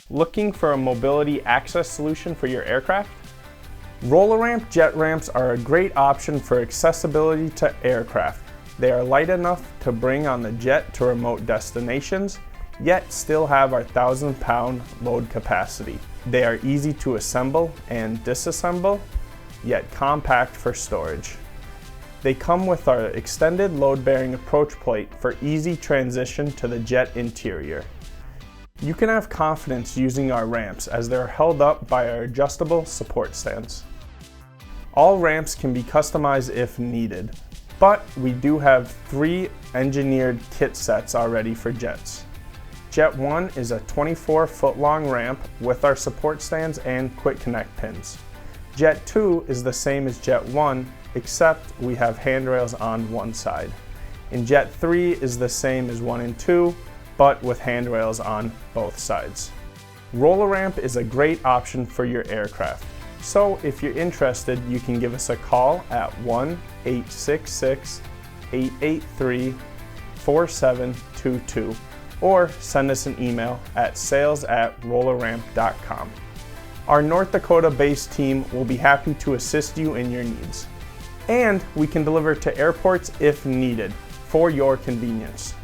Looking for a mobility access solution for your aircraft? Roller ramp jet ramps are a great option for accessibility to aircraft. They are light enough to bring on the jet to remote destinations, yet still have our 1,000-pound load capacity. They are easy to assemble and disassemble, yet compact for storage. They come with our extended load-bearing approach plate for easy transition to the jet interior. You can have confidence using our ramps as they're held up by our adjustable support stands. All ramps can be customized if needed, but we do have 3 engineered kit sets already for jets. Jet 1 is a 24-foot long ramp with our support stands and quick connect pins. Jet 2 is the same as Jet 1, except we have handrails on one side. And Jet 3 is the same as 1 and 2, but with handrails on both sides. Roller ramp is a great option for your aircraft. So if you're interested, you can give us a call at 1-866-883-4722 or send us an email at sales@rollerramp.com. Our North Dakota-based team will be happy to assist you in your needs. And we can deliver to airports if needed for your convenience.